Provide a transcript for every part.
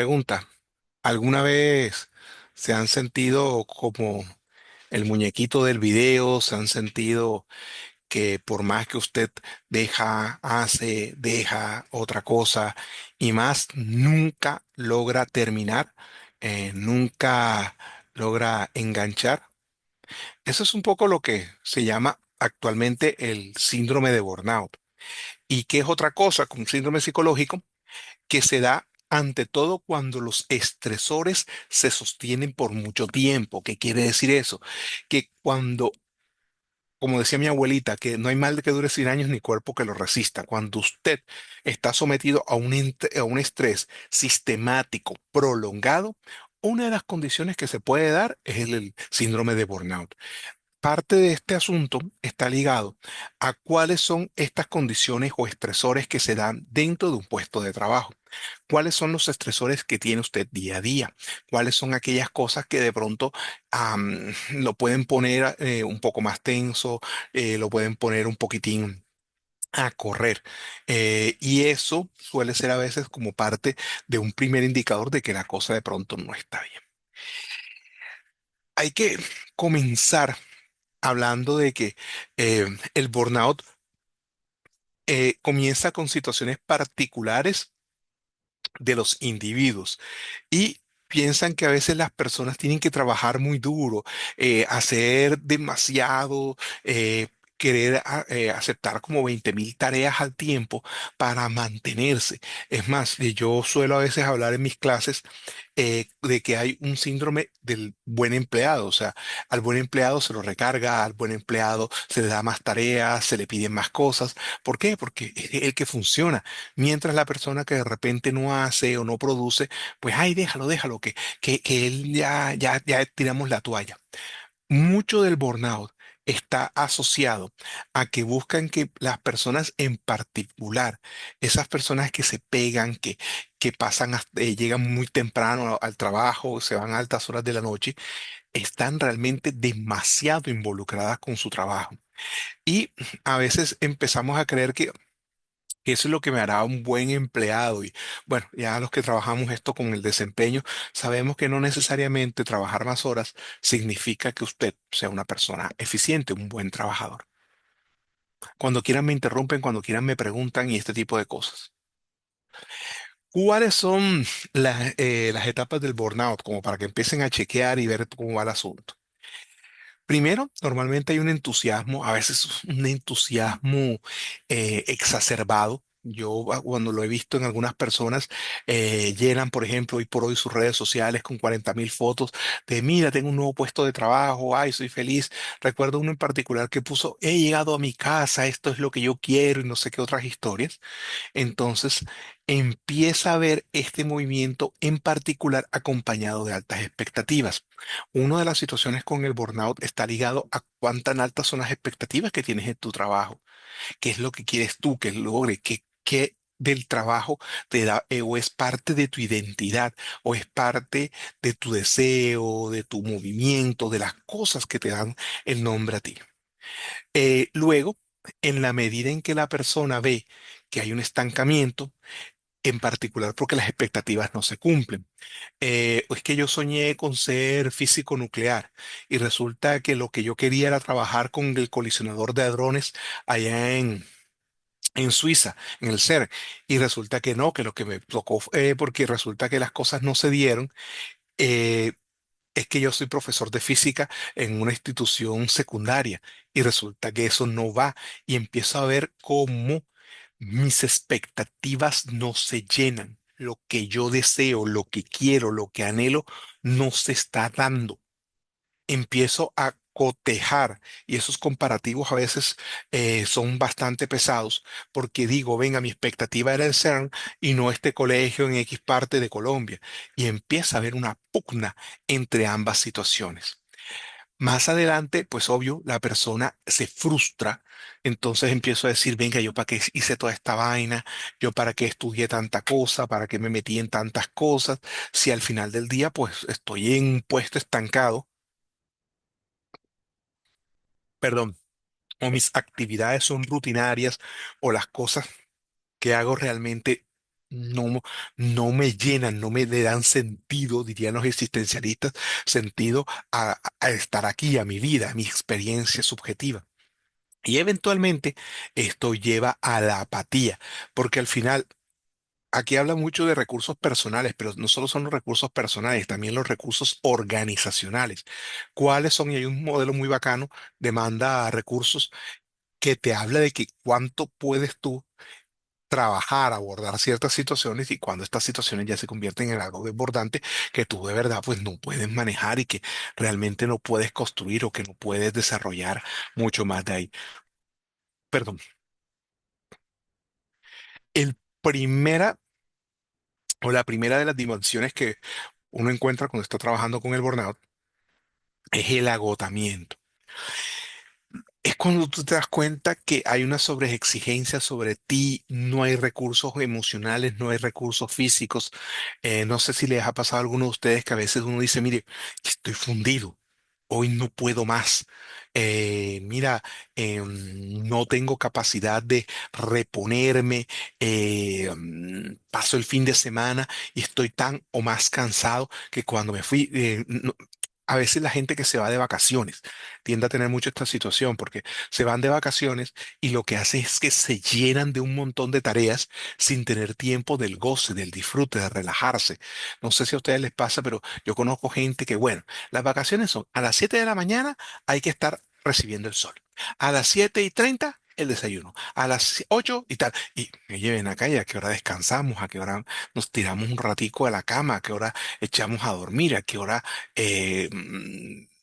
Pregunta, ¿alguna vez se han sentido como el muñequito del video? ¿Se han sentido que por más que usted deja, hace, deja otra cosa y más, nunca logra terminar? Nunca logra enganchar. Eso es un poco lo que se llama actualmente el síndrome de burnout. ¿Y qué es otra cosa con un síndrome psicológico? Que se da ante todo cuando los estresores se sostienen por mucho tiempo. ¿Qué quiere decir eso? Que cuando, como decía mi abuelita, que no hay mal que dure 100 años ni cuerpo que lo resista. Cuando usted está sometido a a un estrés sistemático, prolongado, una de las condiciones que se puede dar es el síndrome de burnout. Parte de este asunto está ligado a cuáles son estas condiciones o estresores que se dan dentro de un puesto de trabajo. ¿Cuáles son los estresores que tiene usted día a día? ¿Cuáles son aquellas cosas que de pronto lo pueden poner un poco más tenso, lo pueden poner un poquitín a correr? Y eso suele ser a veces como parte de un primer indicador de que la cosa de pronto no está bien. Hay que comenzar hablando de que el burnout comienza con situaciones particulares de los individuos y piensan que a veces las personas tienen que trabajar muy duro, hacer demasiado, querer aceptar como 20.000 tareas al tiempo para mantenerse. Es más, yo suelo a veces hablar en mis clases de que hay un síndrome del buen empleado. O sea, al buen empleado se lo recarga, al buen empleado se le da más tareas, se le piden más cosas. ¿Por qué? Porque es el que funciona. Mientras la persona que de repente no hace o no produce, pues, ay, déjalo, que él ya tiramos la toalla. Mucho del burnout está asociado a que buscan que las personas en particular, esas personas que se pegan, que pasan, llegan muy temprano al trabajo, se van a altas horas de la noche, están realmente demasiado involucradas con su trabajo. Y a veces empezamos a creer que eso es lo que me hará un buen empleado. Y bueno, ya los que trabajamos esto con el desempeño, sabemos que no necesariamente trabajar más horas significa que usted sea una persona eficiente, un buen trabajador. Cuando quieran me interrumpen, cuando quieran me preguntan y este tipo de cosas. ¿Cuáles son las etapas del burnout? Como para que empiecen a chequear y ver cómo va el asunto. Primero, normalmente hay un entusiasmo, a veces un entusiasmo exacerbado. Yo cuando lo he visto en algunas personas, llenan, por ejemplo, hoy por hoy sus redes sociales con 40.000 fotos de, mira, tengo un nuevo puesto de trabajo, ay, soy feliz. Recuerdo uno en particular que puso, he llegado a mi casa, esto es lo que yo quiero y no sé qué otras historias. Entonces empieza a ver este movimiento en particular acompañado de altas expectativas. Una de las situaciones con el burnout está ligado a cuán tan altas son las expectativas que tienes en tu trabajo. ¿Qué es lo que quieres tú que logre? ¿Qué del trabajo te da o es parte de tu identidad o es parte de tu deseo, de tu movimiento, de las cosas que te dan el nombre a ti? Luego, en la medida en que la persona ve que hay un estancamiento, en particular porque las expectativas no se cumplen. Es que yo soñé con ser físico nuclear y resulta que lo que yo quería era trabajar con el colisionador de hadrones allá en Suiza, en el CERN, y resulta que no, que lo que me tocó fue porque resulta que las cosas no se dieron. eh, es que yo soy profesor de física en una institución secundaria y resulta que eso no va y empiezo a ver cómo mis expectativas no se llenan. Lo que yo deseo, lo que quiero, lo que anhelo, no se está dando. Empiezo a cotejar y esos comparativos a veces son bastante pesados porque digo, venga, mi expectativa era el CERN y no este colegio en X parte de Colombia. Y empieza a haber una pugna entre ambas situaciones. Más adelante, pues obvio, la persona se frustra, entonces empiezo a decir, venga, yo para qué hice toda esta vaina, yo para qué estudié tanta cosa, para qué me metí en tantas cosas, si al final del día, pues estoy en un puesto estancado, perdón, o mis actividades son rutinarias, o las cosas que hago realmente no, no me llenan, no me le dan sentido, dirían los existencialistas, sentido a estar aquí, a mi vida, a mi experiencia subjetiva. Y eventualmente esto lleva a la apatía, porque al final aquí habla mucho de recursos personales, pero no solo son los recursos personales, también los recursos organizacionales. ¿Cuáles son? Y hay un modelo muy bacano, demanda recursos, que te habla de que cuánto puedes tú trabajar, abordar ciertas situaciones y cuando estas situaciones ya se convierten en algo desbordante que tú de verdad pues no puedes manejar y que realmente no puedes construir o que no puedes desarrollar mucho más de ahí. Perdón. El primera o la primera de las dimensiones que uno encuentra cuando está trabajando con el burnout es el agotamiento. Es cuando tú te das cuenta que hay una sobreexigencia sobre ti, no hay recursos emocionales, no hay recursos físicos. No sé si les ha pasado a alguno de ustedes que a veces uno dice, mire, estoy fundido, hoy no puedo más. Mira, no tengo capacidad de reponerme. Paso el fin de semana y estoy tan o más cansado que cuando me fui, a veces la gente que se va de vacaciones tiende a tener mucho esta situación porque se van de vacaciones y lo que hace es que se llenan de un montón de tareas sin tener tiempo del goce, del disfrute, de relajarse. No sé si a ustedes les pasa, pero yo conozco gente que, bueno, las vacaciones son a las 7 de la mañana hay que estar recibiendo el sol. A las 7:30 el desayuno. A las 8 y tal. Y me lleven acá y a qué hora descansamos, a qué hora nos tiramos un ratico de la cama, a qué hora echamos a dormir, a qué hora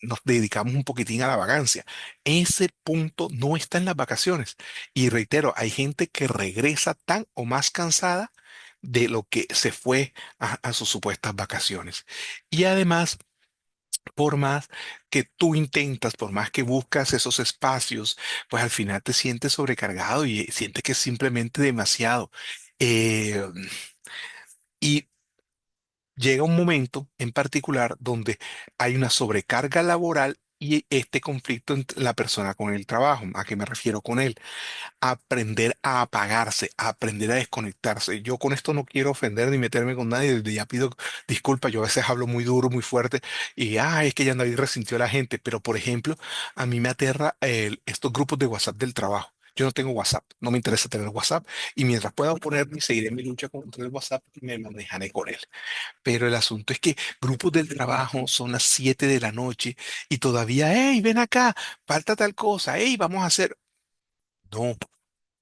nos dedicamos un poquitín a la vagancia. Ese punto no está en las vacaciones. Y reitero, hay gente que regresa tan o más cansada de lo que se fue a sus supuestas vacaciones. Y además, por más que tú intentas, por más que buscas esos espacios, pues al final te sientes sobrecargado y sientes que es simplemente demasiado. Eh, y llega un momento en particular donde hay una sobrecarga laboral y este conflicto entre la persona con el trabajo. ¿A qué me refiero con él? Aprender a apagarse, a aprender a desconectarse. Yo con esto no quiero ofender ni meterme con nadie, desde ya pido disculpas, yo a veces hablo muy duro, muy fuerte y es que ya nadie resintió a la gente, pero por ejemplo, a mí me aterra estos grupos de WhatsApp del trabajo. Yo no tengo WhatsApp, no me interesa tener WhatsApp y mientras pueda oponerme, seguiré mi lucha contra el WhatsApp y me manejaré con él. Pero el asunto es que grupos del trabajo son las 7 de la noche y todavía, hey, ven acá, falta tal cosa, hey, vamos a hacer. No,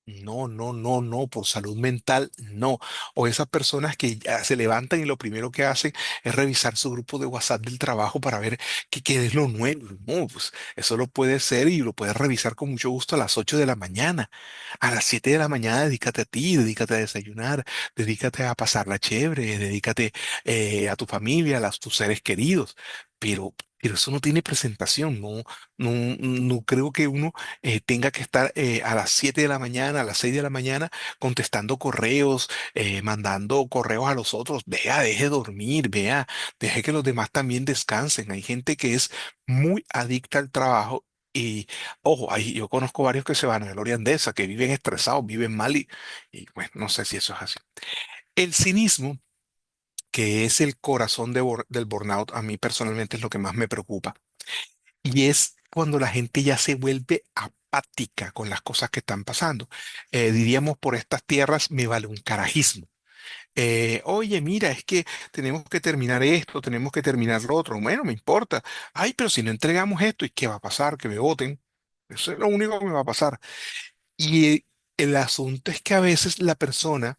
no, no, no, no, por salud mental, no. O esas personas que ya se levantan y lo primero que hacen es revisar su grupo de WhatsApp del trabajo para ver qué es lo nuevo. No, pues eso lo puede ser y lo puedes revisar con mucho gusto a las 8 de la mañana. A las 7 de la mañana dedícate a ti, dedícate a desayunar, dedícate a pasarla chévere, dedícate a tu familia, tus seres queridos. Pero eso no tiene presentación, no, no, no creo que uno tenga que estar a las 7 de la mañana, a las 6 de la mañana, contestando correos, mandando correos a los otros. Vea, deje dormir, vea, deje que los demás también descansen. Hay gente que es muy adicta al trabajo. Y, ojo, yo conozco varios que se van a Gloria Andesa, que viven estresados, viven mal y bueno, no sé si eso es así. El cinismo, que es el corazón del burnout, a mí personalmente es lo que más me preocupa. Y es cuando la gente ya se vuelve apática con las cosas que están pasando. Diríamos por estas tierras, me vale un carajismo. Oye, mira, es que tenemos que terminar esto, tenemos que terminar lo otro. Bueno, me importa. Ay, pero si no entregamos esto, ¿y qué va a pasar? Que me voten. Eso es lo único que me va a pasar. Y el asunto es que a veces la persona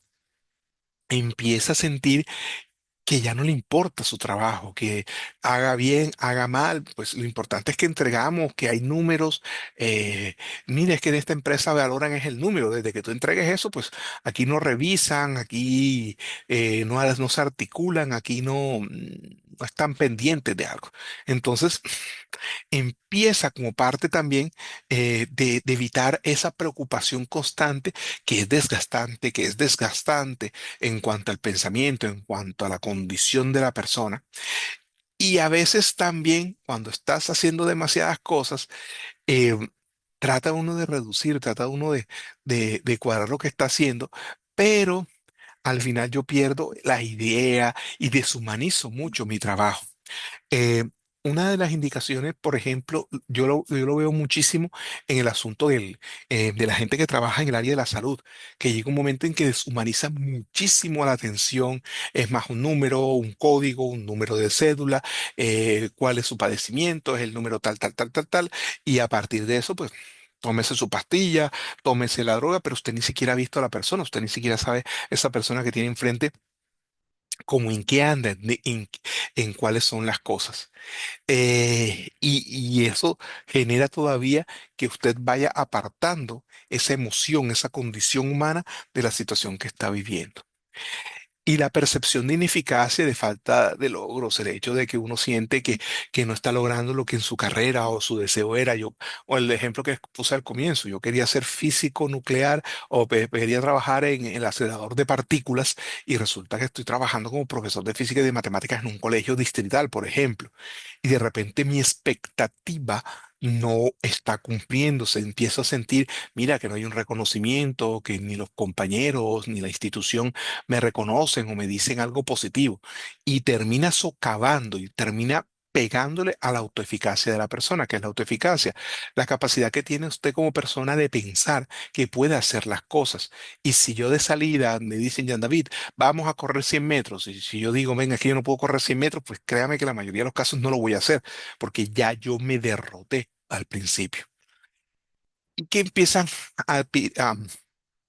empieza a sentir que ya no le importa su trabajo, que haga bien, haga mal, pues lo importante es que entregamos, que hay números. Mira, es que en esta empresa valoran es el número. Desde que tú entregues eso, pues aquí no revisan, aquí no se articulan, aquí no están pendientes de algo. Entonces, empieza como parte también de evitar esa preocupación constante que es desgastante en cuanto al pensamiento, en cuanto a la condición de la persona. Y a veces también cuando estás haciendo demasiadas cosas, eh, trata uno de reducir, trata uno de cuadrar lo que está haciendo, pero al final yo pierdo la idea y deshumanizo mucho mi trabajo. Eh, una de las indicaciones, por ejemplo, yo lo veo muchísimo en el asunto de la gente que trabaja en el área de la salud, que llega un momento en que deshumaniza muchísimo la atención, es más un número, un código, un número de cédula, cuál es su padecimiento, es el número tal, tal, tal, tal, tal, y a partir de eso, pues... Tómese su pastilla, tómese la droga, pero usted ni siquiera ha visto a la persona, usted ni siquiera sabe esa persona que tiene enfrente, cómo en qué anda, en cuáles son las cosas. Y eso genera todavía que usted vaya apartando esa emoción, esa condición humana de la situación que está viviendo. Y la percepción de ineficacia, de falta de logros, el hecho de que uno siente que no está logrando lo que en su carrera o su deseo era. Yo, o el ejemplo que puse al comienzo, yo quería ser físico nuclear o quería trabajar en el acelerador de partículas y resulta que estoy trabajando como profesor de física y de matemáticas en un colegio distrital, por ejemplo. Y de repente mi expectativa no está cumpliéndose. Empiezo a sentir, mira, que no hay un reconocimiento, que ni los compañeros ni la institución me reconocen o me dicen algo positivo y termina socavando y termina pegándole a la autoeficacia de la persona, que es la autoeficacia, la capacidad que tiene usted como persona de pensar que puede hacer las cosas. Y si yo de salida me dicen, ya David, vamos a correr 100 metros, y si yo digo, venga, es que yo no puedo correr 100 metros, pues créame que la mayoría de los casos no lo voy a hacer, porque ya yo me derroté al principio. Y que empiezan a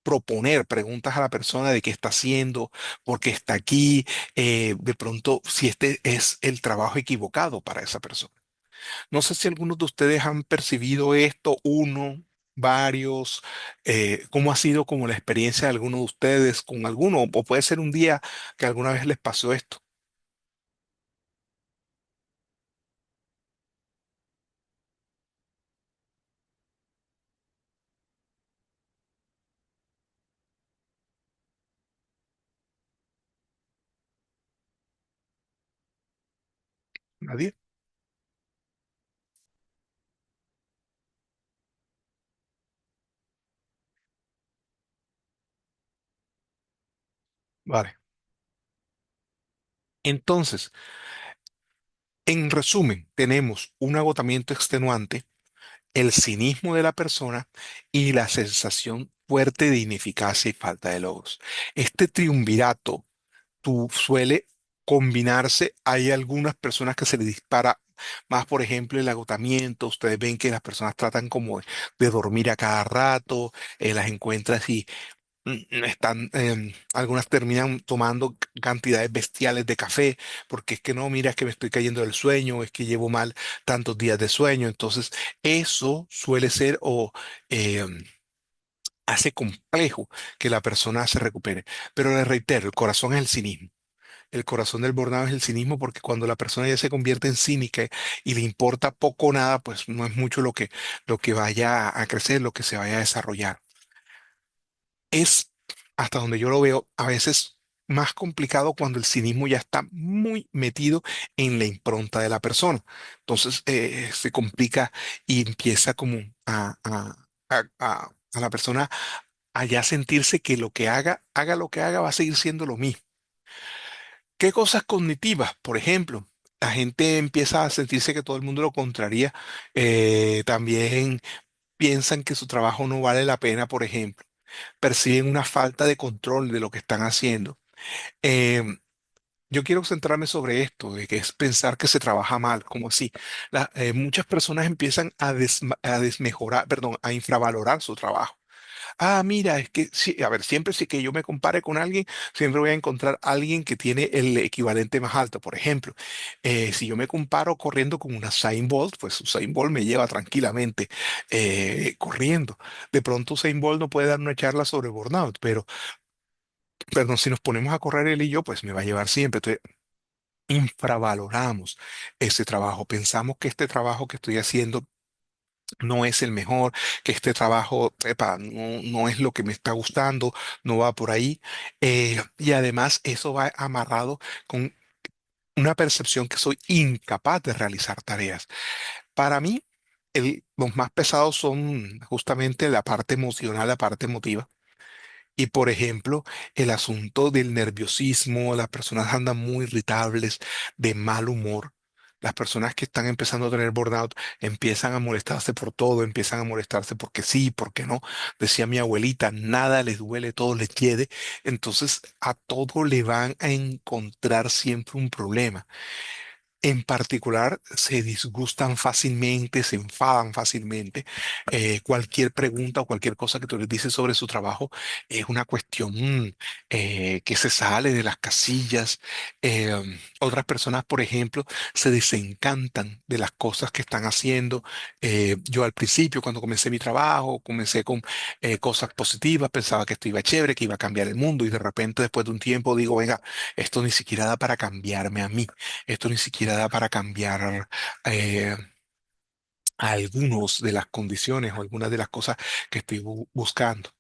proponer preguntas a la persona de qué está haciendo, por qué está aquí, de pronto si este es el trabajo equivocado para esa persona. No sé si algunos de ustedes han percibido esto, uno, varios, cómo ha sido como la experiencia de alguno de ustedes con alguno, o puede ser un día que alguna vez les pasó esto. ¿Nadie? Vale. Entonces, en resumen, tenemos un agotamiento extenuante, el cinismo de la persona y la sensación fuerte de ineficacia y falta de logros. Este triunvirato suele combinarse. Hay algunas personas que se les dispara más, por ejemplo, el agotamiento. Ustedes ven que las personas tratan como de dormir a cada rato, las encuentras y están, algunas terminan tomando cantidades bestiales de café, porque es que no, mira, es que me estoy cayendo del sueño, es que llevo mal tantos días de sueño. Entonces, eso suele ser o eh, hace complejo que la persona se recupere. Pero les reitero, el corazón es el cinismo. El corazón del burnout es el cinismo porque cuando la persona ya se convierte en cínica y le importa poco o nada, pues no es mucho lo que vaya a crecer, lo que se vaya a desarrollar. Es, hasta donde yo lo veo, a veces más complicado cuando el cinismo ya está muy metido en la impronta de la persona. Entonces se complica y empieza como a la persona a ya sentirse que lo que haga, haga lo que haga, va a seguir siendo lo mismo. ¿Qué cosas cognitivas? Por ejemplo, la gente empieza a sentirse que todo el mundo lo contraría. También piensan que su trabajo no vale la pena, por ejemplo. Perciben una falta de control de lo que están haciendo. Em, yo quiero centrarme sobre esto, de que es pensar que se trabaja mal, como así. Muchas personas empiezan a desmejorar, perdón, a infravalorar su trabajo. Ah, mira, es que sí, a ver, siempre sí que yo me compare con alguien, siempre voy a encontrar a alguien que tiene el equivalente más alto. Por ejemplo, si yo me comparo corriendo con una Usain Bolt, pues Usain Bolt me lleva tranquilamente corriendo. De pronto Usain Bolt no puede dar una charla sobre burnout, pero si nos ponemos a correr él y yo, pues me va a llevar siempre. Entonces, infravaloramos ese trabajo. Pensamos que este trabajo que estoy haciendo no es el mejor, que este trabajo no es lo que me está gustando, no va por ahí. Y además eso va amarrado con una percepción que soy incapaz de realizar tareas. Para mí, los más pesados son justamente la parte emocional, la parte emotiva. Y por ejemplo, el asunto del nerviosismo, las personas andan muy irritables, de mal humor. Las personas que están empezando a tener burnout empiezan a molestarse por todo, empiezan a molestarse porque sí, porque no. Decía mi abuelita, nada les duele, todo les hiede. Entonces a todo le van a encontrar siempre un problema. En particular, se disgustan fácilmente, se enfadan fácilmente. Cualquier pregunta o cualquier cosa que tú les dices sobre su trabajo es una cuestión que se sale de las casillas. Otras personas, por ejemplo, se desencantan de las cosas que están haciendo. Yo al principio, cuando comencé mi trabajo, comencé con cosas positivas, pensaba que esto iba chévere, que iba a cambiar el mundo y de repente, después de un tiempo, digo, venga, esto ni siquiera da para cambiarme a mí. Esto ni siquiera da para cambiar eh, algunas de las condiciones o algunas de las cosas que estoy buscando.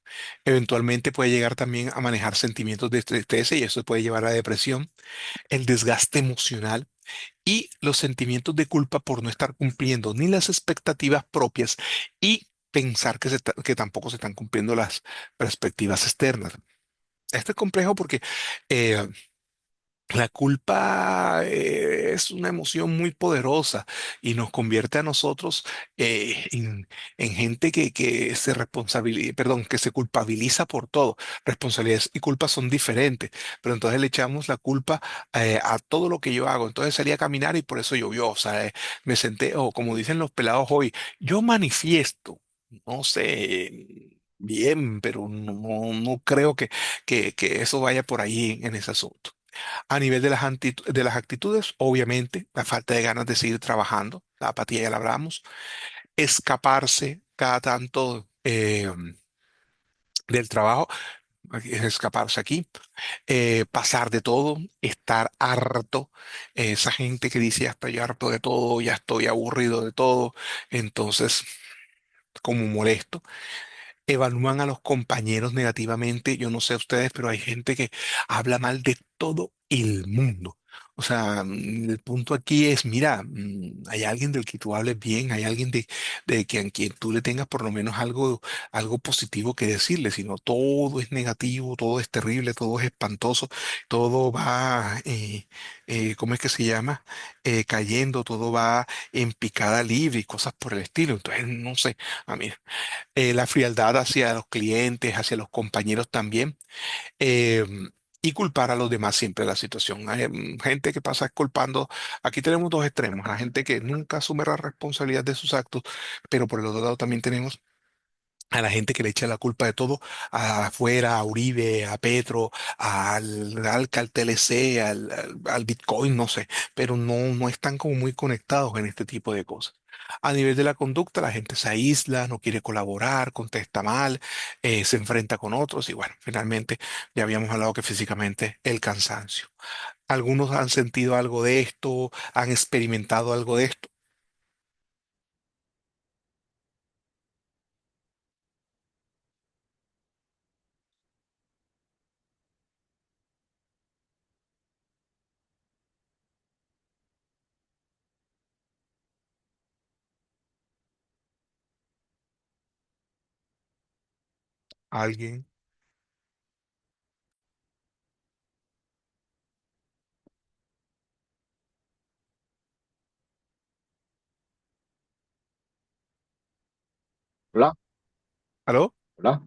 Eventualmente puede llegar también a manejar sentimientos de tristeza y eso puede llevar a la depresión, el desgaste emocional y los sentimientos de culpa por no estar cumpliendo ni las expectativas propias y pensar que tampoco se están cumpliendo las perspectivas externas. Esto es complejo porque eh, la culpa es una emoción muy poderosa y nos convierte a nosotros en gente que se responsabiliza, perdón, que se culpabiliza por todo. Responsabilidades y culpas son diferentes, pero entonces le echamos la culpa a todo lo que yo hago. Entonces salí a caminar y por eso llovió. O sea, me senté, o como dicen los pelados hoy, yo manifiesto, no sé. Bien, pero no creo que eso vaya por ahí en ese asunto. A nivel de de las actitudes, obviamente, la falta de ganas de seguir trabajando, la apatía ya la hablamos, escaparse cada tanto del trabajo, es escaparse aquí, pasar de todo, estar harto, esa gente que dice ya estoy harto de todo, ya estoy aburrido de todo, entonces como molesto. Evalúan a los compañeros negativamente. Yo no sé ustedes, pero hay gente que habla mal de todo el mundo. O sea, el punto aquí es, mira, hay alguien del que tú hables bien, hay alguien de que a quien tú le tengas por lo menos algo positivo que decirle, sino todo es negativo, todo es terrible, todo es espantoso, todo va, ¿cómo es que se llama? Cayendo, todo va en picada libre y cosas por el estilo. Entonces, no sé, a mí la frialdad hacia los clientes, hacia los compañeros también, eh, y culpar a los demás siempre de la situación. Hay gente que pasa culpando, aquí tenemos dos extremos, la gente que nunca asume la responsabilidad de sus actos, pero por el otro lado también tenemos a la gente que le echa la culpa de todo afuera, a Uribe, a Petro, al TLC, al Bitcoin, no sé, pero no están como muy conectados en este tipo de cosas. A nivel de la conducta, la gente se aísla, no quiere colaborar, contesta mal, se enfrenta con otros y bueno, finalmente ya habíamos hablado que físicamente el cansancio. Algunos han sentido algo de esto, han experimentado algo de esto. Alguien. Hola, ¿Aló? hola.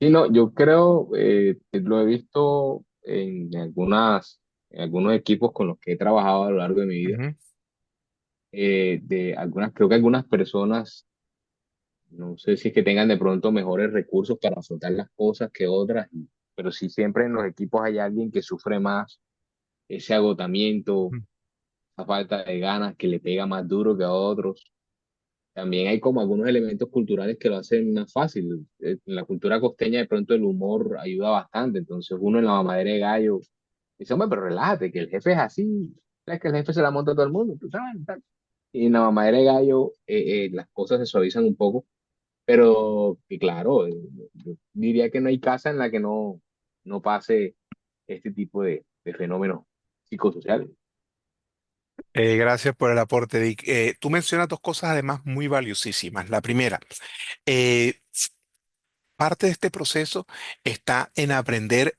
Sí, no, yo creo, que lo he visto en algunos equipos con los que he trabajado a lo largo de mi vida. Ujú. Creo que algunas personas, no sé si es que tengan de pronto mejores recursos para afrontar las cosas que otras, pero sí siempre en los equipos hay alguien que sufre más ese agotamiento, esa falta de ganas que le pega más duro que a otros. También hay como algunos elementos culturales que lo hacen más fácil. En la cultura costeña de pronto el humor ayuda bastante. Entonces uno en la mamadera de gallo dice, hombre, pero relájate, que el jefe es así. Es que el jefe se la monta a todo el mundo. Tú sabes, tal. Y en la mamadera de gallo las cosas se suavizan un poco. Pero que claro, yo diría que no hay casa en la que no pase este tipo de fenómenos psicosociales. Gracias por el aporte, Dick. Tú mencionas dos cosas además muy valiosísimas. La primera, eh, Parte de este proceso está en aprender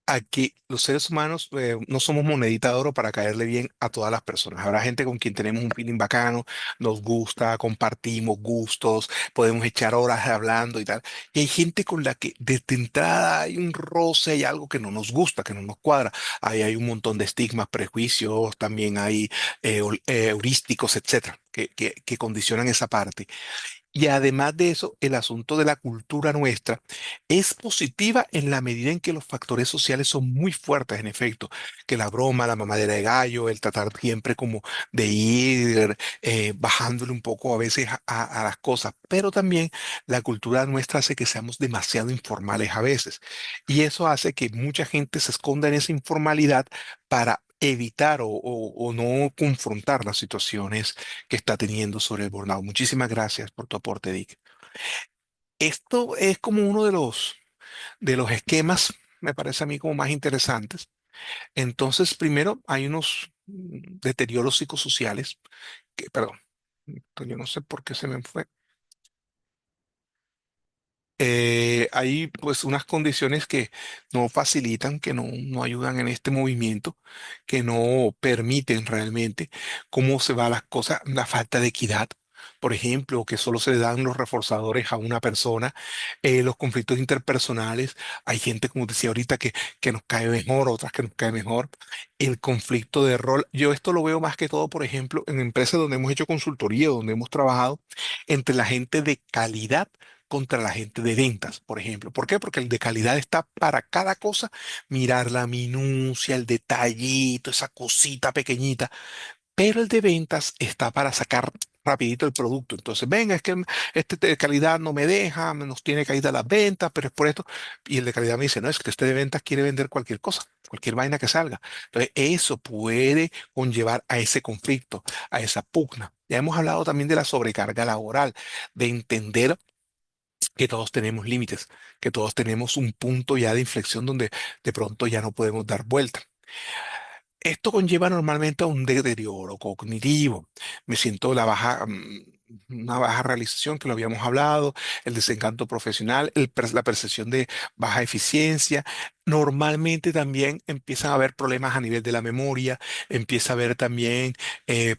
a que los seres humanos no somos monedita de oro para caerle bien a todas las personas. Habrá gente con quien tenemos un feeling bacano, nos gusta, compartimos gustos, podemos echar horas hablando y tal. Y hay gente con la que desde entrada hay un roce, hay algo que no nos gusta, que no nos cuadra. Ahí hay un montón de estigmas, prejuicios, también hay heurísticos, etcétera, que condicionan esa parte. Y además de eso, el asunto de la cultura nuestra es positiva en la medida en que los factores sociales son muy fuertes, en efecto, que la broma, la mamadera de gallo, el tratar siempre como de ir bajándole un poco a veces a las cosas, pero también la cultura nuestra hace que seamos demasiado informales a veces. Y eso hace que mucha gente se esconda en esa informalidad para evitar o no confrontar las situaciones que está teniendo sobre el burnout. Muchísimas gracias por tu aporte, Dick. Esto es como uno de los esquemas, me parece a mí como más interesantes. Entonces, primero hay unos deterioros psicosociales, que, perdón, yo no sé por qué se me fue. Hay pues unas condiciones que no facilitan, que no ayudan en este movimiento, que no permiten realmente cómo se van las cosas, la falta de equidad, por ejemplo, que solo se le dan los reforzadores a una persona, los conflictos interpersonales, hay gente, como decía ahorita, que nos cae mejor, otras que nos cae mejor, el conflicto de rol, yo esto lo veo más que todo, por ejemplo, en empresas donde hemos hecho consultoría, donde hemos trabajado entre la gente de calidad contra la gente de ventas, por ejemplo. ¿Por qué? Porque el de calidad está para cada cosa, mirar la minucia, el detallito, esa cosita pequeñita, pero el de ventas está para sacar rapidito el producto. Entonces, venga, es que este de calidad no me deja, nos tiene caída las ventas, pero es por esto. Y el de calidad me dice, no, es que este de ventas quiere vender cualquier cosa, cualquier vaina que salga. Entonces, eso puede conllevar a ese conflicto, a esa pugna. Ya hemos hablado también de la sobrecarga laboral, de entender que todos tenemos límites, que todos tenemos un punto ya de inflexión donde de pronto ya no podemos dar vuelta. Esto conlleva normalmente a un deterioro cognitivo. Me siento una baja realización, que lo habíamos hablado, el desencanto profesional, la percepción de baja eficiencia. Normalmente también empiezan a haber problemas a nivel de la memoria, empieza a haber también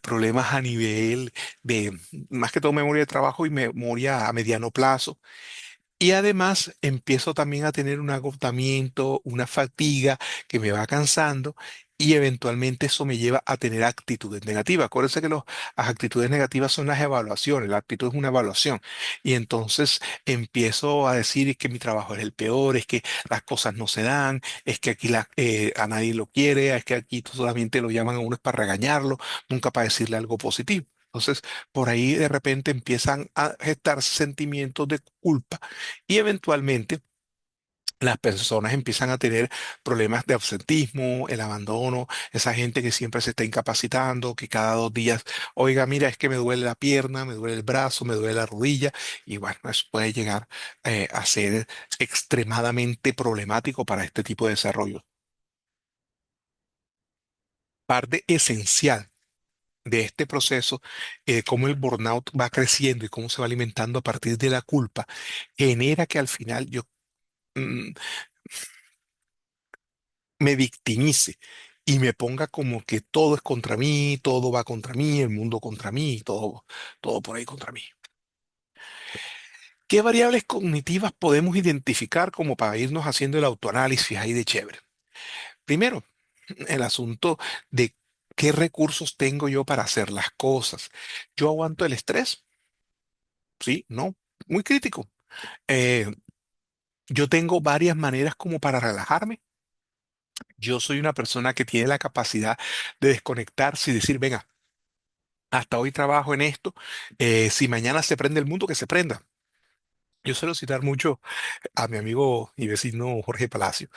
problemas a nivel de, más que todo, memoria de trabajo y memoria a mediano plazo. Y además empiezo también a tener un agotamiento, una fatiga que me va cansando y eventualmente eso me lleva a tener actitudes negativas. Acuérdense que las actitudes negativas son las evaluaciones, la actitud es una evaluación. Y entonces empiezo a decir que mi trabajo es el peor, es que las cosas no se dan, es que aquí a nadie lo quiere, es que aquí solamente lo llaman a uno es para regañarlo, nunca para decirle algo positivo. Entonces, por ahí de repente empiezan a gestarse sentimientos de culpa y eventualmente las personas empiezan a tener problemas de absentismo, el abandono, esa gente que siempre se está incapacitando, que cada 2 días, oiga, mira, es que me duele la pierna, me duele el brazo, me duele la rodilla, y bueno, eso puede llegar a ser extremadamente problemático para este tipo de desarrollo. Parte esencial de este proceso, cómo el burnout va creciendo y cómo se va alimentando a partir de la culpa, genera que al final yo mm, me victimice y me ponga como que todo es contra mí, todo va contra mí, el mundo contra mí, todo por ahí contra mí. ¿Qué variables cognitivas podemos identificar como para irnos haciendo el autoanálisis ahí de chévere? Primero, el asunto de qué recursos tengo yo para hacer las cosas. ¿Yo aguanto el estrés? Sí, no, muy crítico. Eh, yo tengo varias maneras como para relajarme. Yo soy una persona que tiene la capacidad de desconectarse y decir, venga, hasta hoy trabajo en esto. Si mañana se prende el mundo, que se prenda. Yo suelo citar mucho a mi amigo y vecino Jorge Palacio,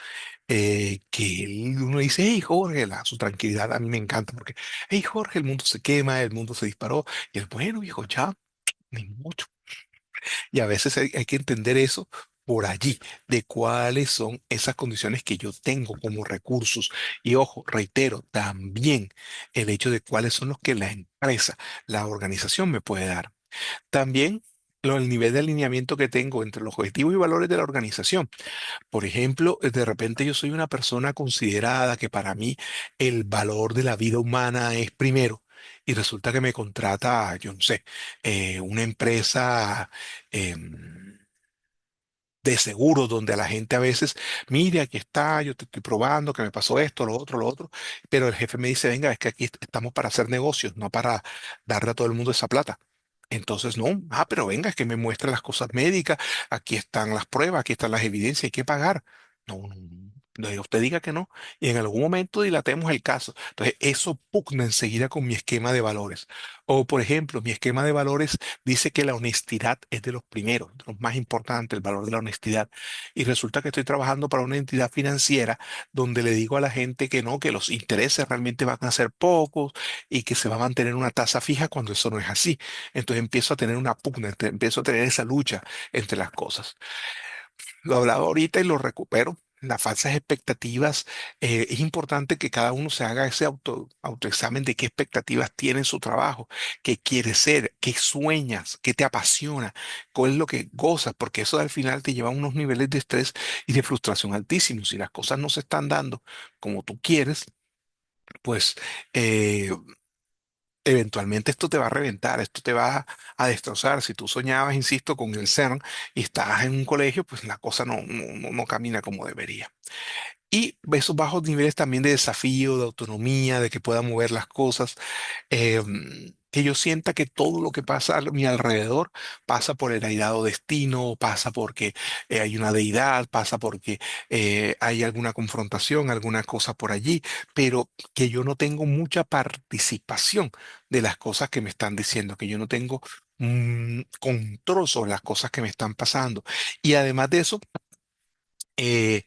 uno dice, hey Jorge, su tranquilidad a mí me encanta porque, hey Jorge, el mundo se quema, el mundo se disparó. Y él, bueno, viejo, ya, ni mucho. Y a veces hay que entender eso por allí, de cuáles son esas condiciones que yo tengo como recursos. Y ojo, reitero, también el hecho de cuáles son los que la empresa, la organización me puede dar. También el nivel de alineamiento que tengo entre los objetivos y valores de la organización. Por ejemplo, de repente yo soy una persona considerada que para mí el valor de la vida humana es primero. Y resulta que me contrata, yo no sé, una empresa de seguros donde a la gente a veces, mire, aquí está, yo te estoy probando que me pasó esto, lo otro, pero el jefe me dice, venga, es que aquí estamos para hacer negocios, no para darle a todo el mundo esa plata. Entonces, no, pero venga, es que me muestra las cosas médicas, aquí están las pruebas, aquí están las evidencias, hay que pagar. No, no, no, usted diga que no, y en algún momento dilatemos el caso. Entonces, eso pugna enseguida con mi esquema de valores. O, por ejemplo, mi esquema de valores dice que la honestidad es de los primeros, de los más importantes, el valor de la honestidad. Y resulta que estoy trabajando para una entidad financiera donde le digo a la gente que no, que los intereses realmente van a ser pocos y que se va a mantener una tasa fija cuando eso no es así. Entonces empiezo a tener una pugna, empiezo a tener esa lucha entre las cosas. Lo hablaba ahorita y lo recupero. Las falsas expectativas, es importante que cada uno se haga ese autoexamen de qué expectativas tiene en su trabajo, qué quieres ser, qué sueñas, qué te apasiona, cuál es lo que gozas, porque eso al final te lleva a unos niveles de estrés y de frustración altísimos. Si las cosas no se están dando como tú quieres, pues eh, eventualmente esto te va a reventar, esto te va a destrozar. Si tú soñabas, insisto, con el CERN y estás en un colegio, pues la cosa no camina como debería. Y esos bajos niveles también de desafío, de autonomía, de que pueda mover las cosas, que yo sienta que todo lo que pasa a mi alrededor pasa por el airado destino, pasa porque hay una deidad, pasa porque hay alguna confrontación, alguna cosa por allí, pero que yo no tengo mucha participación de las cosas que me están diciendo, que yo no tengo control sobre las cosas que me están pasando. Y además de eso, eh,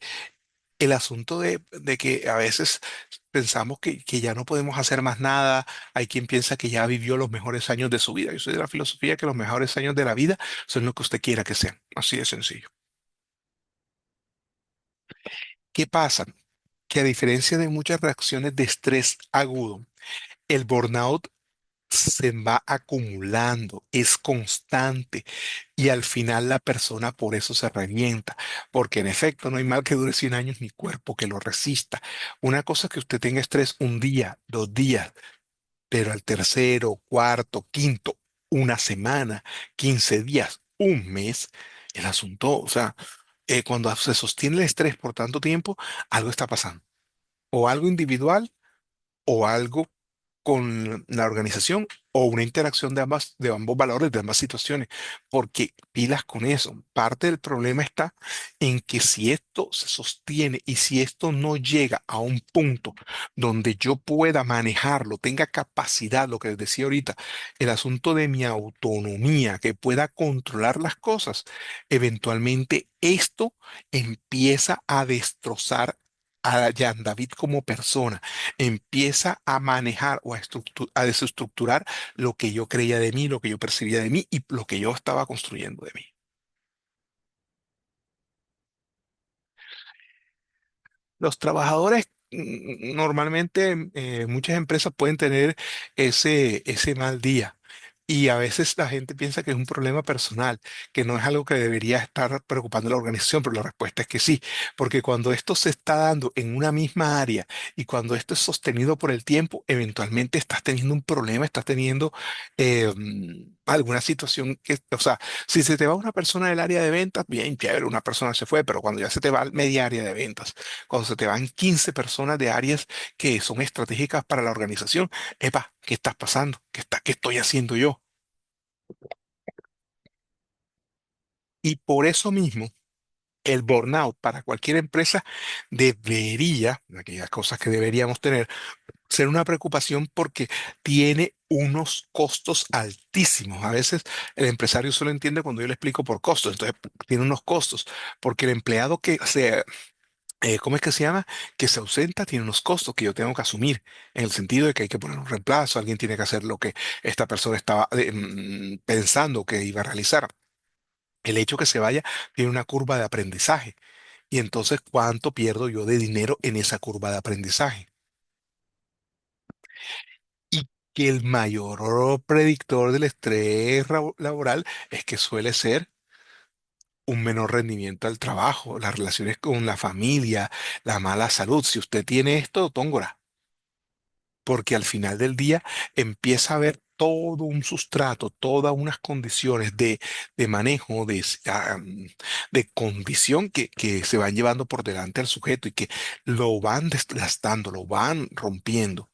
el asunto de que a veces pensamos que ya no podemos hacer más nada, hay quien piensa que ya vivió los mejores años de su vida. Yo soy de la filosofía que los mejores años de la vida son lo que usted quiera que sean, así de sencillo. ¿Qué pasa? Que a diferencia de muchas reacciones de estrés agudo, el burnout se va acumulando, es constante y al final la persona por eso se revienta, porque en efecto no hay mal que dure 100 años ni cuerpo que lo resista. Una cosa es que usted tenga estrés un día, 2 días, pero al tercero, cuarto, quinto, una semana, 15 días, un mes, el asunto, o sea, cuando se sostiene el estrés por tanto tiempo, algo está pasando, o algo individual o algo con la organización o una interacción de ambos valores, de ambas situaciones, porque pilas con eso. Parte del problema está en que si esto se sostiene y si esto no llega a un punto donde yo pueda manejarlo, tenga capacidad, lo que les decía ahorita, el asunto de mi autonomía, que pueda controlar las cosas, eventualmente esto empieza a destrozar a Jan David como persona, empieza a manejar o a desestructurar lo que yo creía de mí, lo que yo percibía de mí y lo que yo estaba construyendo de mí. Los trabajadores, normalmente, muchas empresas pueden tener ese mal día. Y a veces la gente piensa que es un problema personal, que no es algo que debería estar preocupando a la organización, pero la respuesta es que sí, porque cuando esto se está dando en una misma área y cuando esto es sostenido por el tiempo, eventualmente estás teniendo un problema, estás teniendo alguna situación que, o sea, si se te va una persona del área de ventas, bien, chévere, una persona se fue, pero cuando ya se te va media área de ventas, cuando se te van 15 personas de áreas que son estratégicas para la organización, epa, ¿qué está pasando? ¿Qué estoy haciendo yo? Y por eso mismo, el burnout para cualquier empresa debería, aquellas cosas que deberíamos tener, ser una preocupación porque tiene unos costos altísimos. A veces el empresario solo entiende cuando yo le explico por costos, entonces tiene unos costos, porque el empleado ¿cómo es que se llama? Que se ausenta, tiene unos costos que yo tengo que asumir, en el sentido de que hay que poner un reemplazo, alguien tiene que hacer lo que esta persona estaba pensando que iba a realizar. El hecho que se vaya tiene una curva de aprendizaje. Y entonces, ¿cuánto pierdo yo de dinero en esa curva de aprendizaje? que el mayor predictor del estrés laboral es que suele ser un menor rendimiento al trabajo, las relaciones con la familia, la mala salud. Si usted tiene esto, tóngora, porque al final del día empieza a haber todo un sustrato, todas unas condiciones de manejo, de condición que se van llevando por delante al sujeto y que lo van desgastando, lo van rompiendo.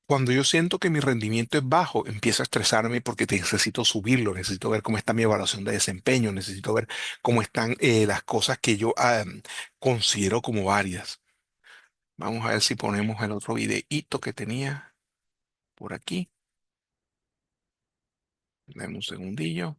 Cuando yo siento que mi rendimiento es bajo, empiezo a estresarme porque necesito subirlo, necesito ver cómo está mi evaluación de desempeño, necesito ver cómo están las cosas que yo considero como válidas. Vamos a ver si ponemos el otro videíto que tenía por aquí. Dame un segundillo.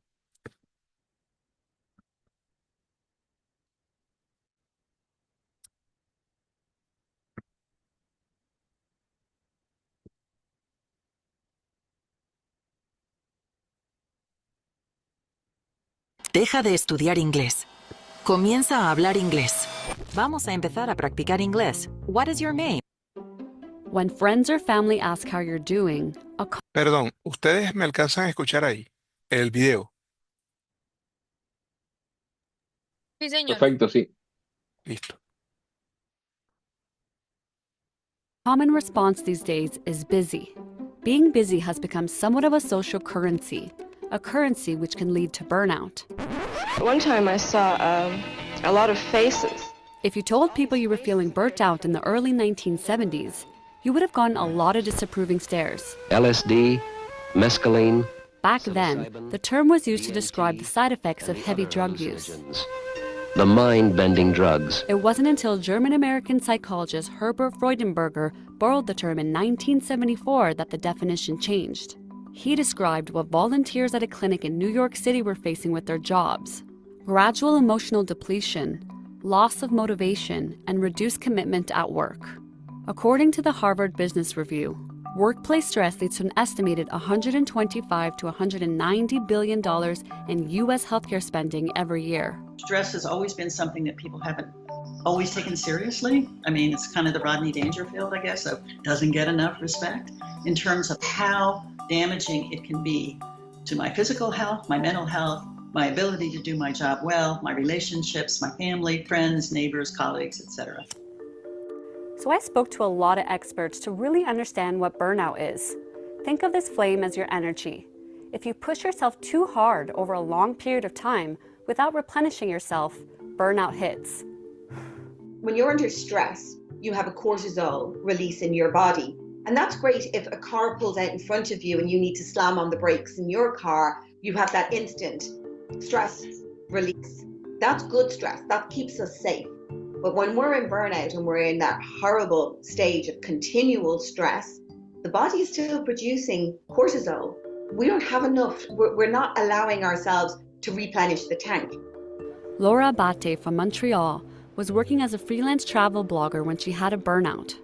Deja de estudiar inglés. Comienza a hablar inglés. Vamos a empezar a practicar inglés. What is your name? When friends or family ask how you're doing, Perdón, ¿ustedes me alcanzan a escuchar ahí? El video. Sí, señor. Perfecto, sí. Listo. common response these days is busy. Being busy has become somewhat of a social currency, a currency which can lead to burnout. One time I saw a lot of faces. If you told people you were feeling burnt out in the early 1970s, you would have gotten a lot of disapproving stares. LSD, mescaline. Back then, the term was used to describe the side effects of heavy drug use. The mind-bending drugs. It wasn't until German-American psychologist Herbert Freudenberger borrowed the term in 1974 that the definition changed. He described what volunteers at a clinic in New York City were facing with their jobs: gradual emotional depletion, loss of motivation, and reduced commitment at work. According to the Harvard Business Review, workplace stress leads to an estimated $125 to $190 billion in U.S. healthcare spending every year. Stress has always been something that people haven't always taken seriously. I mean, it's kind of the Rodney Dangerfield, I guess, so doesn't get enough respect in terms of how damaging it can be to my physical health, my mental health, my ability to do my job well, my relationships, my family, friends, neighbors, colleagues, etc. So I spoke to a lot of experts to really understand what burnout is. Think of this flame as your energy. If you push yourself too hard over a long period of time without replenishing yourself, burnout hits. When you're under stress, you have a cortisol release in your body. And that's great if a car pulls out in front of you and you need to slam on the brakes in your car, you have that instant stress release. That's good stress. That keeps us safe. But when we're in burnout and we're in that horrible stage of continual stress, the body is still producing cortisol. We don't have enough. We're not allowing ourselves to replenish the tank. Laura Bate from Montreal was working as a freelance travel blogger when she had a burnout.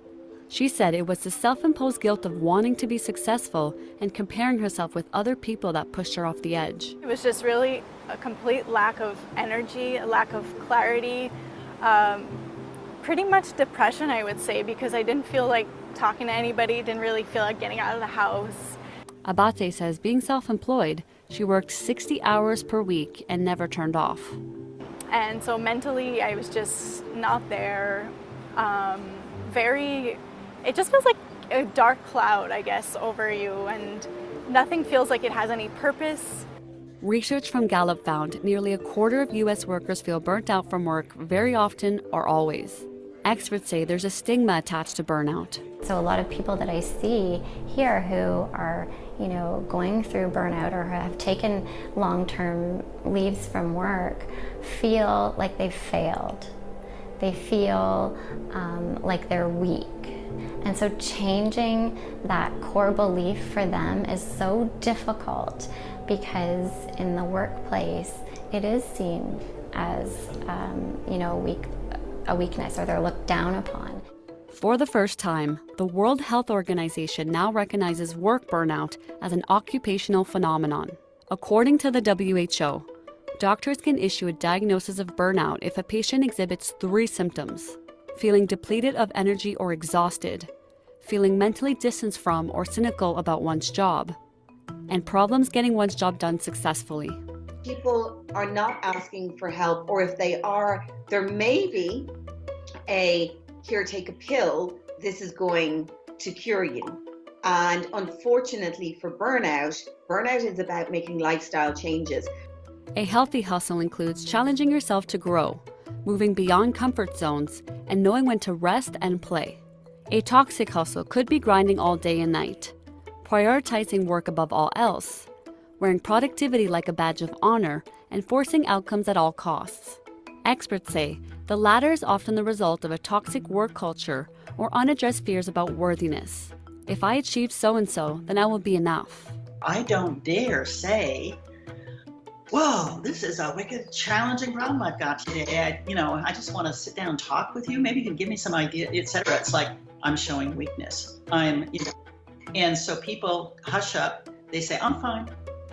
She said it was the self-imposed guilt of wanting to be successful and comparing herself with other people that pushed her off the edge. It was just really a complete lack of energy, a lack of clarity, pretty much depression, I would say, because I didn't feel like talking to anybody, didn't really feel like getting out of the house. Abate says being self-employed, she worked 60 hours per week and never turned off. And so mentally, I was just not there. It just feels like a dark cloud, I guess, over you, and nothing feels like it has any purpose. Research from Gallup found nearly a quarter of U.S. workers feel burnt out from work very often or always. Experts say there's a stigma attached to burnout. So a lot of people that I see here who are, going through burnout or have taken long-term leaves from work feel like they've failed. They feel like they're weak. And so changing that core belief for them is so difficult because in the workplace, it is seen as, a weakness, or they're looked down upon. For the first time, the World Health Organization now recognizes work burnout as an occupational phenomenon. According to the WHO, doctors can issue a diagnosis of burnout if a patient exhibits 3 symptoms: feeling depleted of energy or exhausted, feeling mentally distanced from or cynical about one's job, and problems getting one's job done successfully. People are not asking for help, or if they are, there may be a here, take a pill, this is going to cure you. And unfortunately for burnout, burnout is about making lifestyle changes. A healthy hustle includes challenging yourself to grow, moving beyond comfort zones, and knowing when to rest and play. A toxic hustle could be grinding all day and night, prioritizing work above all else, wearing productivity like a badge of honor, and forcing outcomes at all costs. Experts say the latter is often the result of a toxic work culture or unaddressed fears about worthiness. If I achieve so-and-so, then I will be enough. I don't dare say, whoa, this is a wicked, challenging problem I've got today. I just want to sit down and talk with you. Maybe you can give me some idea, etc. It's like I'm showing weakness. And so people hush up. They say, I'm fine.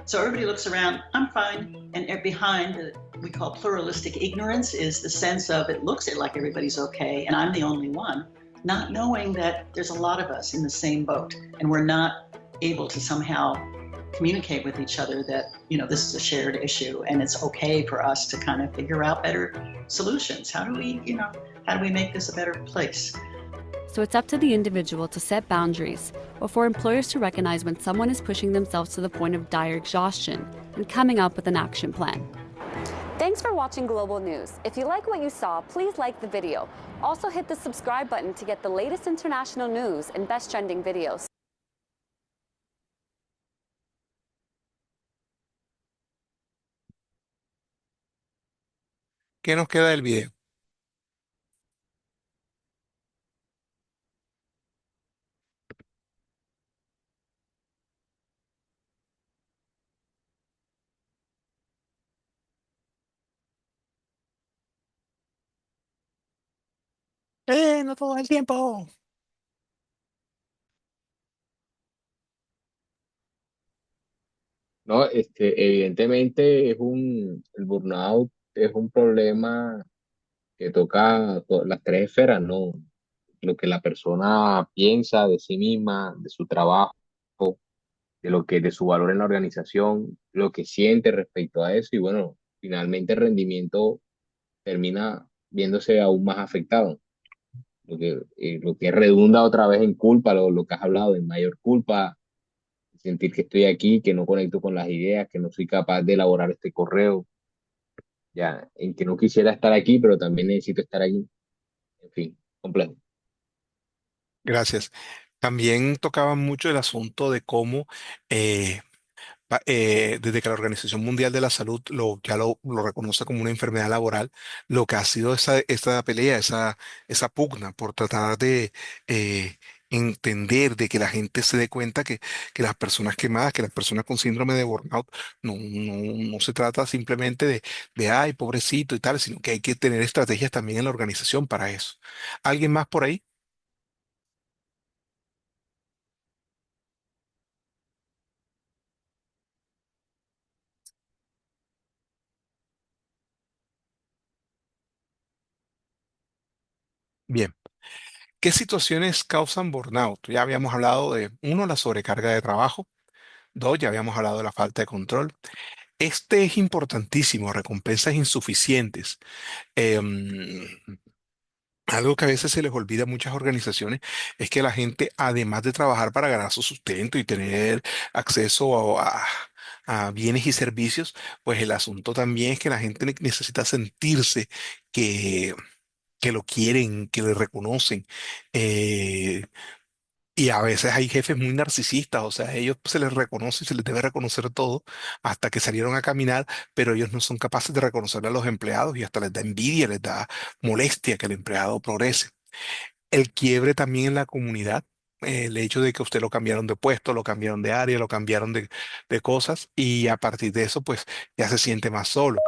So everybody looks around, I'm fine. And behind the, we call pluralistic ignorance, is the sense of it looks like everybody's okay and I'm the only one, not knowing that there's a lot of us in the same boat and we're not able to somehow communicate with each other that, this is a shared issue and it's okay for us to kind of figure out better solutions. How do we make this a better place? So it's up to the individual to set boundaries, or for employers to recognize when someone is pushing themselves to the point of dire exhaustion and coming up with an action plan. Thanks for watching Global News. If you like what you saw, please like the video. Also hit the subscribe button to get the latest international news and best trending videos. ¿Qué nos queda del video? No todo el tiempo. No, evidentemente el burnout es un problema que toca las tres esferas, ¿no? Lo que la persona piensa de sí misma, de su trabajo, de su valor en la organización, lo que siente respecto a eso, y bueno, finalmente el rendimiento termina viéndose aún más afectado, lo que redunda otra vez en culpa, lo que has hablado, en mayor culpa, sentir que estoy aquí, que no conecto con las ideas, que no soy capaz de elaborar este correo, ya, en que no quisiera estar aquí, pero también necesito estar aquí, en fin, complejo. Gracias. También tocaba mucho el asunto de cómo desde que la Organización Mundial de la Salud ya lo reconoce como una enfermedad laboral, lo que ha sido esa pelea, esa pugna por tratar de entender, de que la gente se dé cuenta que las personas quemadas, que las personas con síndrome de burnout, no se trata simplemente ay, pobrecito y tal, sino que hay que tener estrategias también en la organización para eso. ¿Alguien más por ahí? Bien. ¿Qué situaciones causan burnout? Ya habíamos hablado de, uno, la sobrecarga de trabajo. Dos, ya habíamos hablado de la falta de control. Este es importantísimo, recompensas insuficientes. Em, Algo que a veces se les olvida a muchas organizaciones es que la gente, además de trabajar para ganar su sustento y tener acceso a bienes y servicios, pues el asunto también es que la gente necesita sentirse que, que lo quieren, que le reconocen. Eh, Y a veces hay jefes muy narcisistas, o sea, a ellos se les reconoce y se les debe reconocer todo hasta que salieron a caminar, pero ellos no son capaces de reconocerle a los empleados y hasta les da envidia, les da molestia que el empleado progrese. El quiebre también en la comunidad, el hecho de que usted lo cambiaron de puesto, lo cambiaron de área, lo cambiaron de cosas y a partir de eso, pues ya se siente más solo.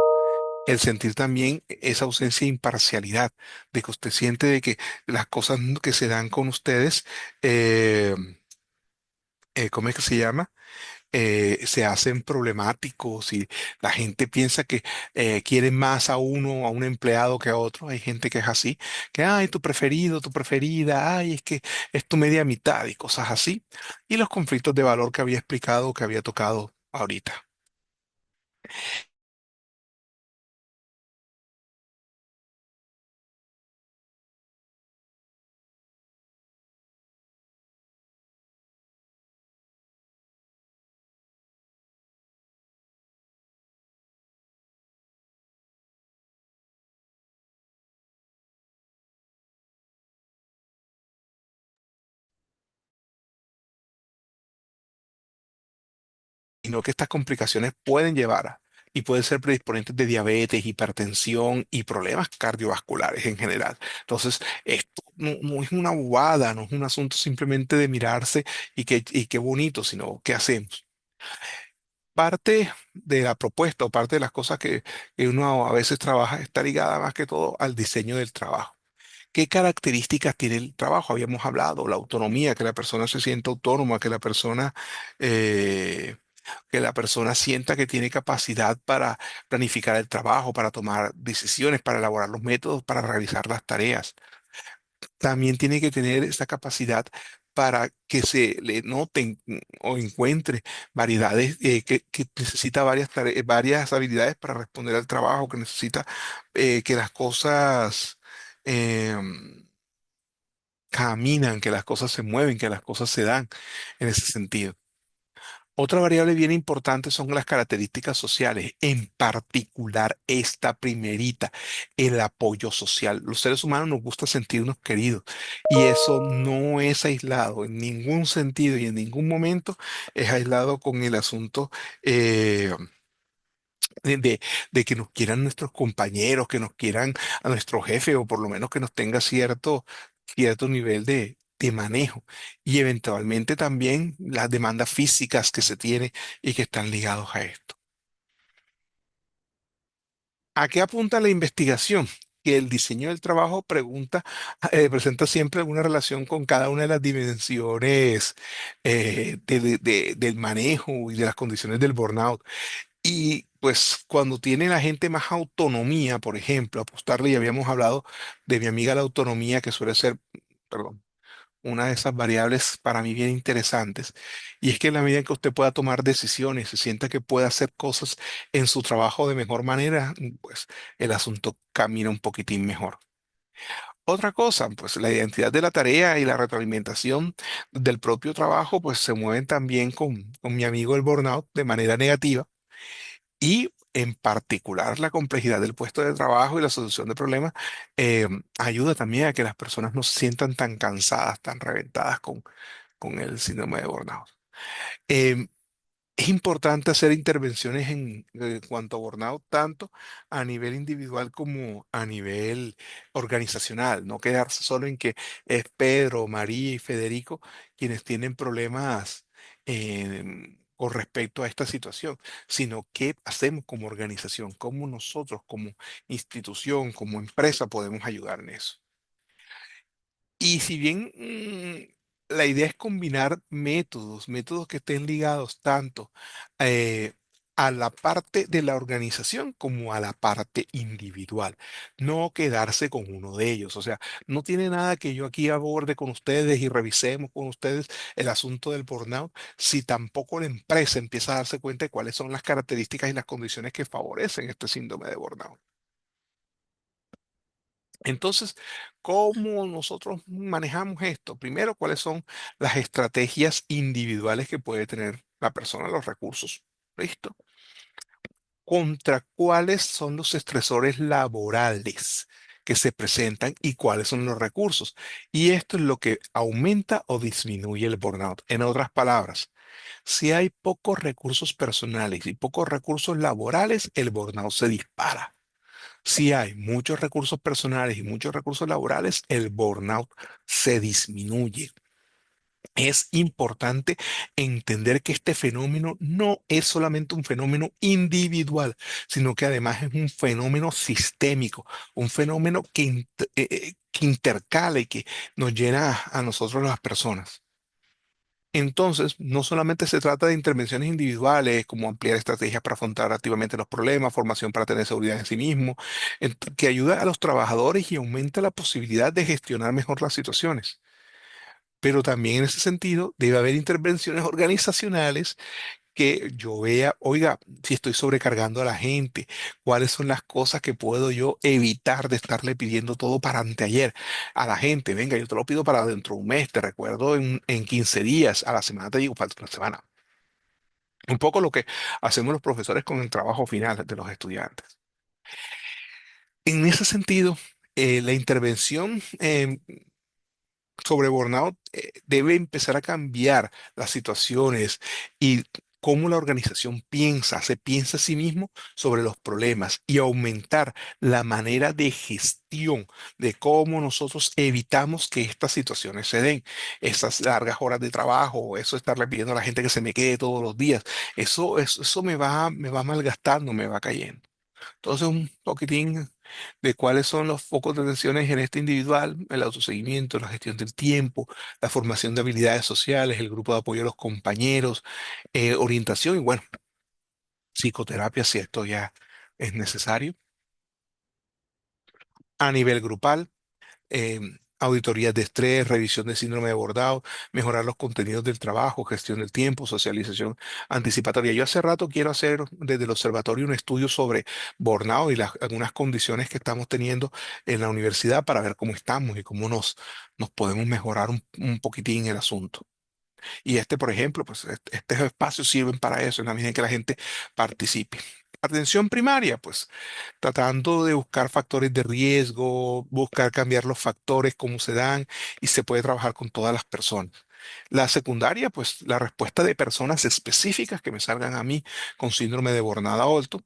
El sentir también esa ausencia de imparcialidad, de que usted siente de que las cosas que se dan con ustedes, eh, ¿cómo es que se llama? Se hacen problemáticos y la gente piensa que quieren más a uno, a un empleado que a otro. Hay gente que es así, que, ay, tu preferido, tu preferida, ay, es que es tu media mitad y cosas así. Y los conflictos de valor que había explicado, que había tocado ahorita. Sino que estas complicaciones pueden llevar y pueden ser predisponentes de diabetes, hipertensión y problemas cardiovasculares en general. Entonces, esto no es una bobada, no es un asunto simplemente de mirarse y qué bonito, sino qué hacemos. Parte de la propuesta o parte de las cosas que uno a veces trabaja está ligada más que todo al diseño del trabajo. ¿Qué características tiene el trabajo? Habíamos hablado, la autonomía, que la persona se sienta autónoma, eh, que la persona sienta que tiene capacidad para planificar el trabajo, para tomar decisiones, para elaborar los métodos, para realizar las tareas. También tiene que tener esa capacidad para que se le noten o encuentre variedades, que necesita varias habilidades para responder al trabajo, que necesita que las cosas caminan, que las cosas se mueven, que las cosas se dan en ese sentido. Otra variable bien importante son las características sociales, en particular esta primerita, el apoyo social. Los seres humanos nos gusta sentirnos queridos y eso no es aislado en ningún sentido y en ningún momento es aislado con el asunto eh, de, de- de que nos quieran nuestros compañeros, que nos quieran a nuestro jefe o por lo menos que nos tenga cierto nivel de manejo y eventualmente también las demandas físicas que se tienen y que están ligados a esto. ¿A qué apunta la investigación? Que el diseño del trabajo presenta siempre alguna relación con cada una de las dimensiones del manejo y de las condiciones del burnout. Y pues cuando tiene la gente más autonomía, por ejemplo, apostarle, ya habíamos hablado de mi amiga la autonomía, que suele ser, perdón, una de esas variables para mí bien interesantes. Y es que en la medida en que usted pueda tomar decisiones, se sienta que puede hacer cosas en su trabajo de mejor manera, pues el asunto camina un poquitín mejor. Otra cosa, pues la identidad de la tarea y la retroalimentación del propio trabajo, pues se mueven también con mi amigo el burnout de manera negativa y en particular la complejidad del puesto de trabajo y la solución de problemas eh, ayuda también a que las personas no se sientan tan cansadas, tan reventadas con el síndrome de burnout. Em, es importante hacer intervenciones en cuanto a burnout, tanto a nivel individual como a nivel organizacional. No quedarse solo en que es Pedro, María y Federico quienes tienen problemas con respecto a esta situación, sino qué hacemos como organización, cómo nosotros como institución, como empresa podemos ayudar en eso. Y si bien la idea es combinar métodos que estén ligados tanto eh, a la parte de la organización como a la parte individual, no quedarse con uno de ellos. O sea, no tiene nada que yo aquí aborde con ustedes y revisemos con ustedes el asunto del burnout si tampoco la empresa empieza a darse cuenta de cuáles son las características y las condiciones que favorecen este síndrome de burnout. Entonces, ¿cómo nosotros manejamos esto? Primero, ¿cuáles son las estrategias individuales que puede tener la persona, los recursos? ¿Listo? ¿Contra cuáles son los estresores laborales que se presentan y cuáles son los recursos? Y esto es lo que aumenta o disminuye el burnout. En otras palabras, si hay pocos recursos personales y pocos recursos laborales, el burnout se dispara. Si hay muchos recursos personales y muchos recursos laborales, el burnout se disminuye. Es importante entender que este fenómeno no es solamente un fenómeno individual, sino que además es un fenómeno sistémico, un fenómeno que intercala y que nos llena a nosotros las personas. Entonces, no solamente se trata de intervenciones individuales, como ampliar estrategias para afrontar activamente los problemas, formación para tener seguridad en sí mismo, que ayuda a los trabajadores y aumenta la posibilidad de gestionar mejor las situaciones. Pero también en ese sentido debe haber intervenciones organizacionales que yo vea, oiga, si estoy sobrecargando a la gente, cuáles son las cosas que puedo yo evitar de estarle pidiendo todo para anteayer a la gente. Venga, yo te lo pido para dentro de un mes, te recuerdo en 15 días, a la semana te digo para la semana. Un poco lo que hacemos los profesores con el trabajo final de los estudiantes. En ese sentido, la intervención sobre burnout debe empezar a cambiar las situaciones y cómo la organización piensa, se piensa a sí mismo sobre los problemas y aumentar la manera de gestión de cómo nosotros evitamos que estas situaciones se den. Esas largas horas de trabajo, eso de estarle pidiendo a la gente que se me quede todos los días, eso me va malgastando, me va cayendo. Entonces, un poquitín de cuáles son los focos de tensiones en este individual, el autoseguimiento, la gestión del tiempo, la formación de habilidades sociales, el grupo de apoyo a los compañeros, orientación y bueno, psicoterapia si esto ya es necesario. A nivel grupal, auditorías de estrés, revisión de síndrome de bordado, mejorar los contenidos del trabajo, gestión del tiempo, socialización anticipatoria. Yo hace rato quiero hacer desde el observatorio un estudio sobre burnout y algunas condiciones que estamos teniendo en la universidad para ver cómo estamos y cómo nos podemos mejorar un poquitín el asunto. Y este, por ejemplo, pues estos espacios sirven para eso, en la medida en que la gente participe. Atención primaria, pues tratando de buscar factores de riesgo, buscar cambiar los factores, cómo se dan, y se puede trabajar con todas las personas. La secundaria, pues la respuesta de personas específicas que me salgan a mí con síndrome de Bornada alto.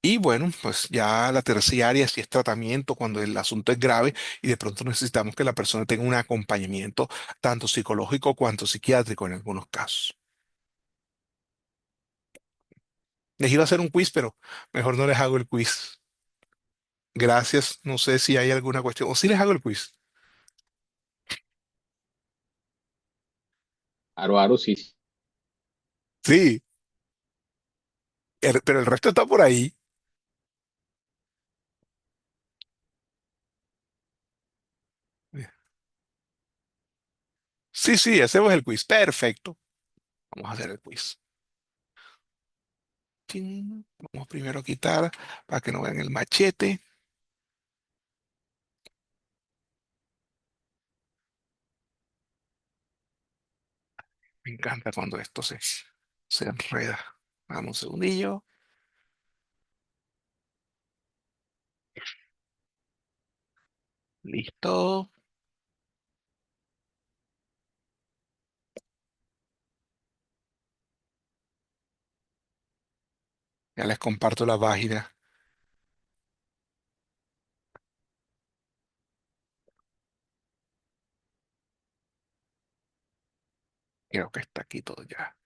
Y bueno, pues ya la terciaria si es tratamiento cuando el asunto es grave y de pronto necesitamos que la persona tenga un acompañamiento tanto psicológico cuanto psiquiátrico en algunos casos. Les iba a hacer un quiz, pero mejor no les hago el quiz. Gracias. No sé si hay alguna cuestión. O si les hago el quiz. Aro, aro, sí. Sí, pero el resto está por ahí. Sí, sí, hacemos el quiz. Perfecto. Vamos a hacer el quiz. Chin. Vamos primero a quitar para que no vean el machete. Me encanta cuando esto se enreda. Vamos un segundillo. Listo. Ya les comparto la página. Creo que está aquí todo ya.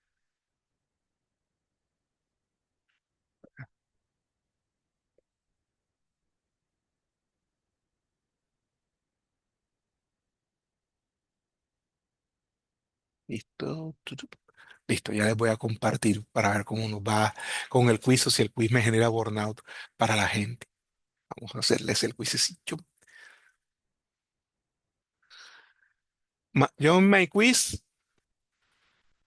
Listo. Listo, ya les voy a compartir para ver cómo nos va con el quiz o si el quiz me genera burnout para la gente. Vamos a hacerles el quizecillo. Yo en My Quiz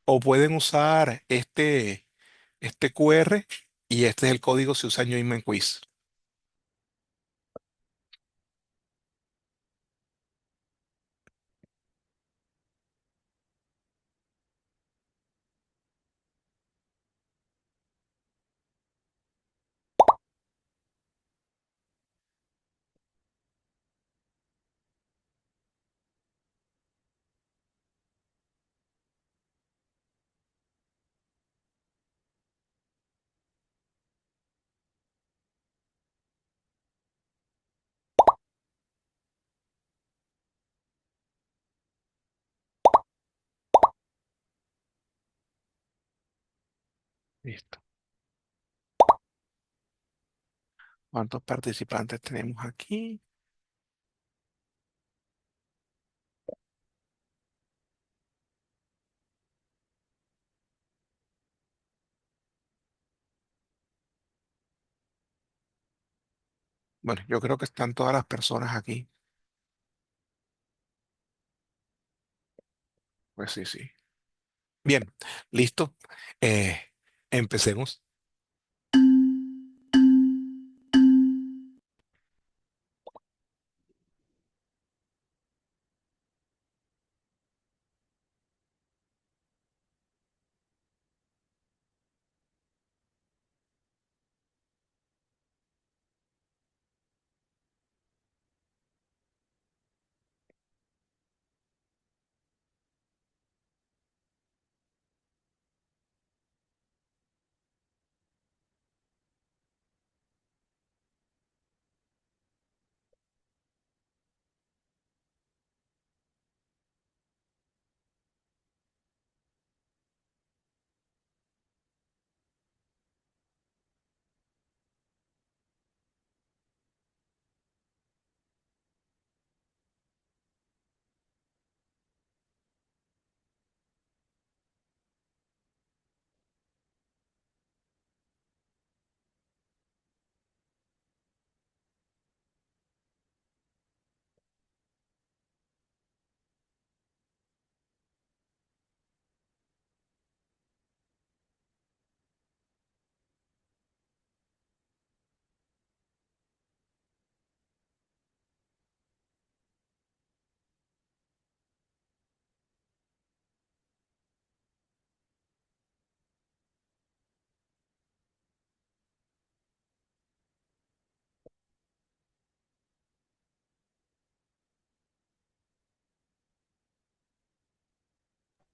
o pueden usar este QR y este es el código si usan yo en My Quiz. Listo. ¿Cuántos participantes tenemos aquí? Bueno, yo creo que están todas las personas aquí. Pues sí, sí. Bien, listo. Eh, empecemos.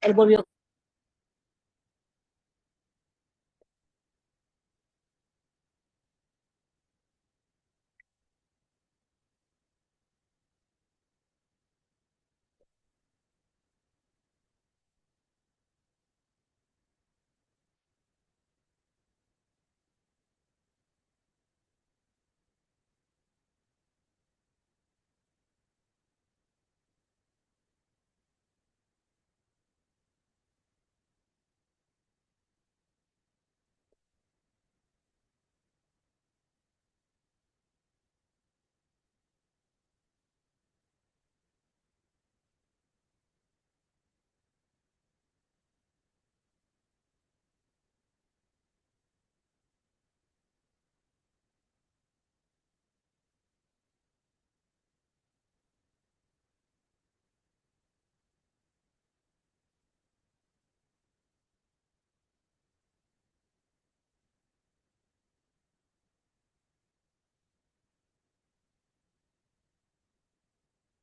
Él volvió.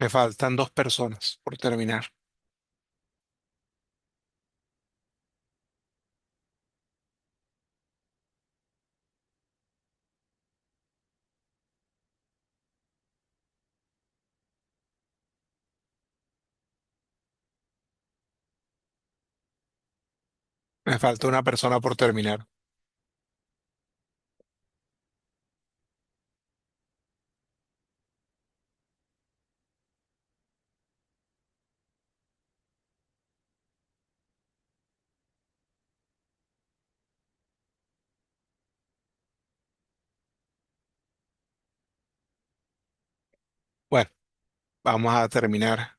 Me faltan dos personas por terminar. Me falta una persona por terminar. Bueno, vamos a terminar.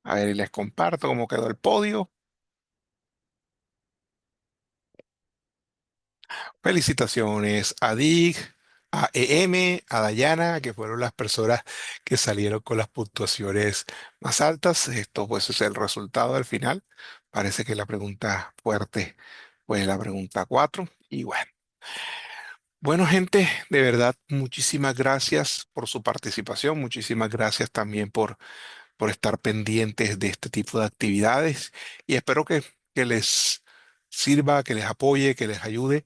A ver, y les comparto cómo quedó el podio. Felicitaciones a Dig, a EM, a Dayana, que fueron las personas que salieron con las puntuaciones más altas. Esto pues es el resultado al final. Parece que la pregunta fuerte fue la pregunta 4. Y bueno, bueno gente, de verdad, muchísimas gracias por su participación. Muchísimas gracias también por estar pendientes de este tipo de actividades y espero que les sirva, que les apoye, que les ayude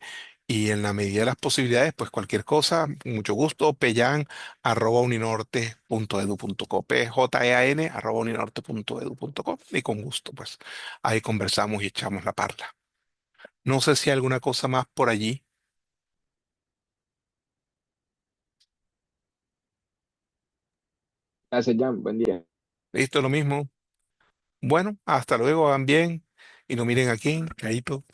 y en la medida de las posibilidades, pues cualquier cosa, con mucho gusto, peyan@uninorte.edu.co, pejan@uninorte.edu.co y con gusto, pues ahí conversamos y echamos la parla. No sé si hay alguna cosa más por allí. Gracias, Jan. Buen día. Listo, lo mismo. Bueno, hasta luego, hagan bien y no miren aquí, chaito.